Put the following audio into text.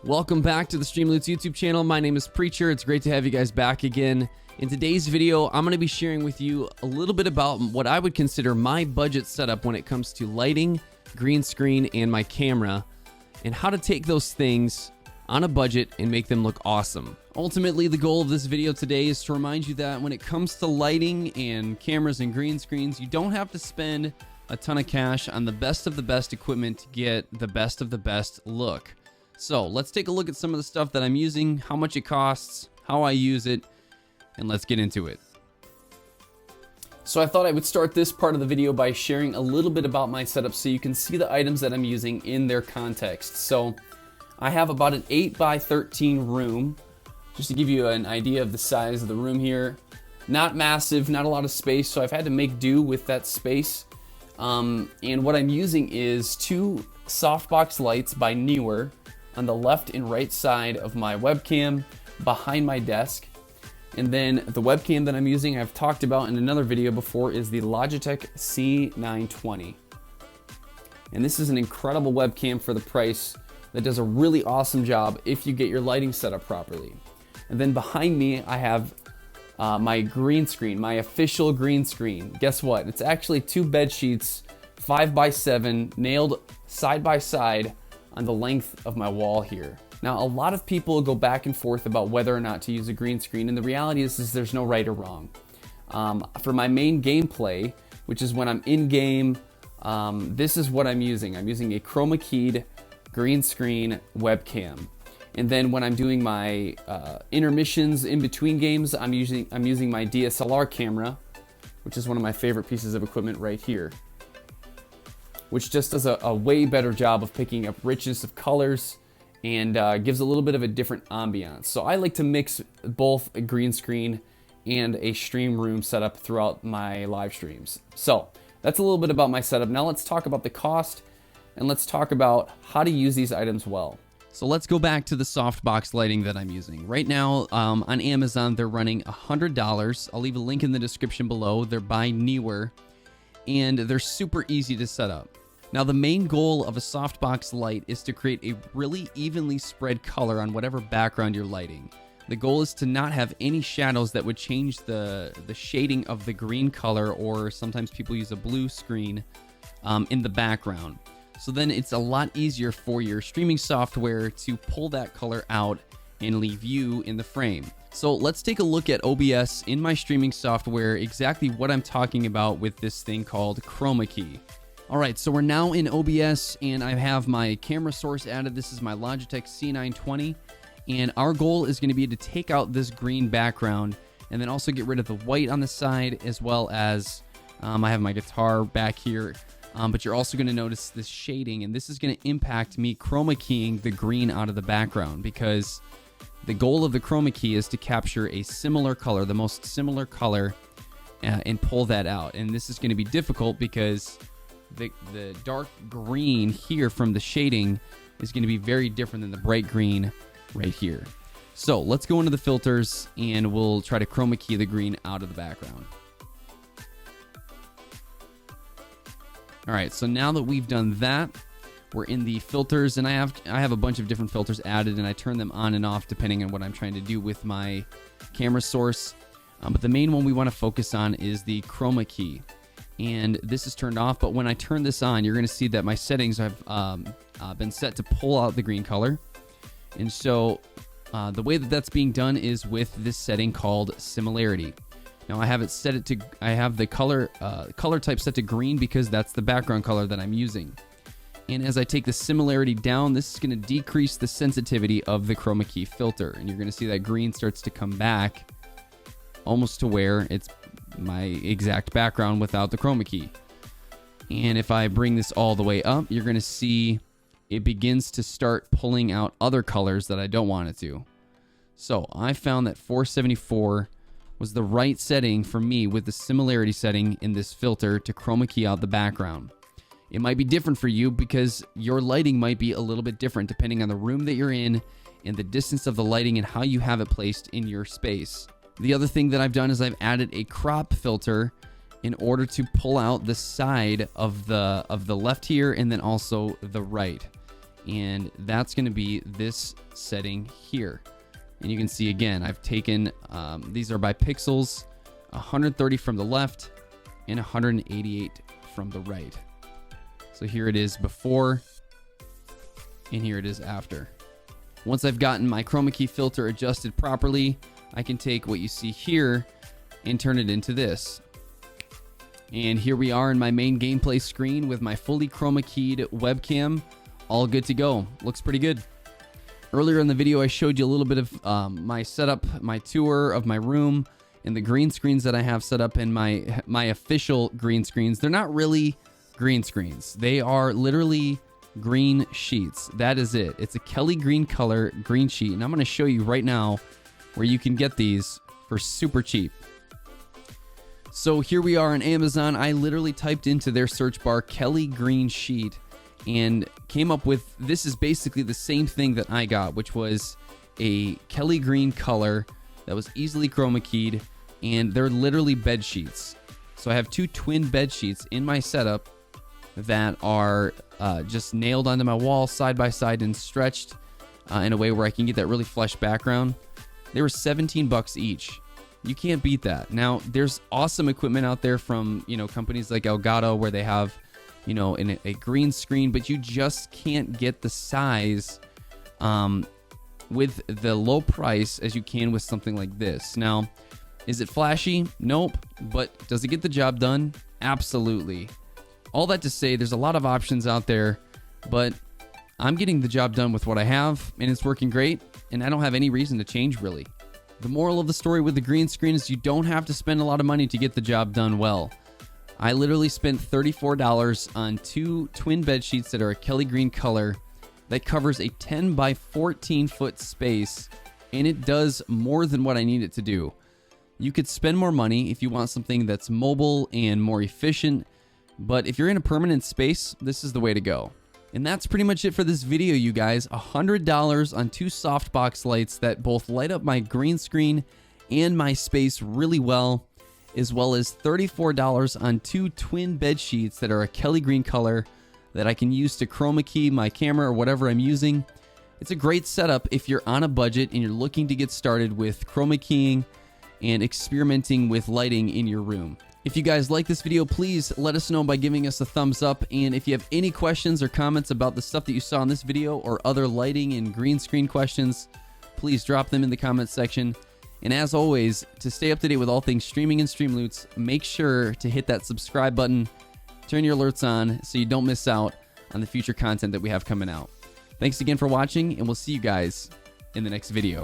Welcome back to the Streamloots YouTube channel. My name is Preacher. It's great to have you guys back again. In today's video, I'm going to be sharing with you a little bit about what I would consider my budget setup when it comes to lighting, green screen, and my camera, and how to take those things on a budget and make them look awesome. Ultimately, the goal of this video today is to remind you that when it comes to lighting and cameras and green screens, you don't have to spend a ton of cash on the best of the best equipment to get the best of the best look. So let's take a look at some of the stuff that I'm using, how much it costs, how I use it, and let's get into it. So I thought I would start this part of the video by sharing a little bit about my setup so you can see the items that I'm using in their context. So I have about an 8x13 room, just to give you an idea of the size of the room here. Not massive, not a lot of space, so I've had to make do with that space. And what I'm using is two softbox lights by Neewer on the left and right side of my webcam behind my desk. And then the webcam that I'm using, I've talked about in another video before, is the Logitech C920. And this is an incredible webcam for the price that does a really awesome job if you get your lighting set up properly. And then behind me, I have my green screen, my official green screen. Guess what? It's actually two bed sheets, 5x7, nailed side by side on the length of my wall here. Now, a lot of people go back and forth about whether or not to use a green screen, and the reality is there's no right or wrong. For my main gameplay, which is when I'm in game, this is what I'm using. I'm using a chroma keyed green screen webcam. And then when I'm doing my intermissions in between games, I'm using my DSLR camera, which is one of my favorite pieces of equipment right here, which just does a way better job of picking up richness of colors and gives a little bit of a different ambiance. So I like to mix both a green screen and a stream room setup throughout my live streams. So that's a little bit about my setup. Now let's talk about the cost and let's talk about how to use these items well. So let's go back to the softbox lighting that I'm using. Right now on Amazon, they're running $100. I'll leave a link in the description below. They're by Neewer, and they're super easy to set up. Now, the main goal of a softbox light is to create a really evenly spread color on whatever background you're lighting. The goal is to not have any shadows that would change the shading of the green color, or sometimes people use a blue screen in the background. So then it's a lot easier for your streaming software to pull that color out and leave you in the frame. So let's take a look at OBS in my streaming software, exactly what I'm talking about with this thing called chroma key. All right, so we're now in OBS and I have my camera source added. This is my Logitech C920, and our goal is going to be to take out this green background and then also get rid of the white on the side, as well as I have my guitar back here. But you're also going to notice this shading, and this is going to impact me chroma keying the green out of the background, because the goal of the chroma key is to capture a similar color, the most similar color, and pull that out. And this is going to be difficult because the dark green here from the shading is going to be very different than the bright green right here. So let's go into the filters and we'll try to chroma key the green out of the background. All right, so now that we've done that, we're in the filters, and I have a bunch of different filters added, and I turn them on and off depending on what I'm trying to do with my camera source. But the main one we want to focus on is the chroma key. And this is turned off, but when I turn this on, you're going to see that my settings have been set to pull out the green color. And so the way that that's being done is with this setting called similarity. Now I have the color type set to green because that's the background color that I'm using. And as I take the similarity down, this is going to decrease the sensitivity of the chroma key filter. And you're going to see that green starts to come back almost to where it's my exact background without the chroma key. And if I bring this all the way up, you're going to see it begins to start pulling out other colors that I don't want it to. So I found that 474 was the right setting for me with the similarity setting in this filter to chroma key out the background. It might be different for you because your lighting might be a little bit different depending on the room that you're in and the distance of the lighting and how you have it placed in your space. The other thing that I've done is I've added a crop filter in order to pull out the side of the left here and then also the right. and that's going to be this setting here. And you can see again, I've taken, these are by pixels, 130 from the left and 188 from the right. So here it is before, and here it is after. Once I've gotten my chroma key filter adjusted properly, I can take what you see here and turn it into this. And here we are in my main gameplay screen with my fully chroma keyed webcam, all good to go. Looks pretty good. Earlier in the video, I showed you a little bit of my setup, my tour of my room, and the green screens that I have set up in my official green screens. They're not really green screens. They are literally green sheets. That is it. It's a Kelly green color green sheet, and I'm going to show you right now where you can get these for super cheap. So here we are on Amazon. I literally typed into their search bar Kelly green sheet and came up with, this is basically the same thing that I got, which was a Kelly green color that was easily chroma keyed, and they're literally bed sheets. So I have two twin bed sheets in my setup that are just nailed onto my wall side by side and stretched in a way where I can get that really flush background. They were $17 each. You can't beat that. Now, there's awesome equipment out there from, companies like Elgato where they have, a green screen, but you just can't get the size with the low price as you can with something like this. Now, is it flashy? Nope. But does it get the job done? Absolutely. All that to say, there's a lot of options out there, but I'm getting the job done with what I have, and it's working great, and I don't have any reason to change, really. The moral of the story with the green screen is you don't have to spend a lot of money to get the job done well. I literally spent $34 on two twin bed sheets that are a Kelly green color that covers a 10 by 14 foot space, and it does more than what I need it to do. You could spend more money if you want something that's mobile and more efficient, but if you're in a permanent space, this is the way to go. And that's pretty much it for this video, you guys. $100 on two softbox lights that both light up my green screen and my space really well, as well as $34 on two twin bed sheets that are a Kelly green color that I can use to chroma key my camera or whatever I'm using. It's a great setup if you're on a budget and you're looking to get started with chroma keying and experimenting with lighting in your room. If you guys like this video, please let us know by giving us a thumbs up. And if you have any questions or comments about the stuff that you saw in this video or other lighting and green screen questions, please drop them in the comments section. And as always, to stay up to date with all things streaming and Streamloots, make sure to hit that subscribe button, turn your alerts on so you don't miss out on the future content that we have coming out. Thanks again for watching, and we'll see you guys in the next video.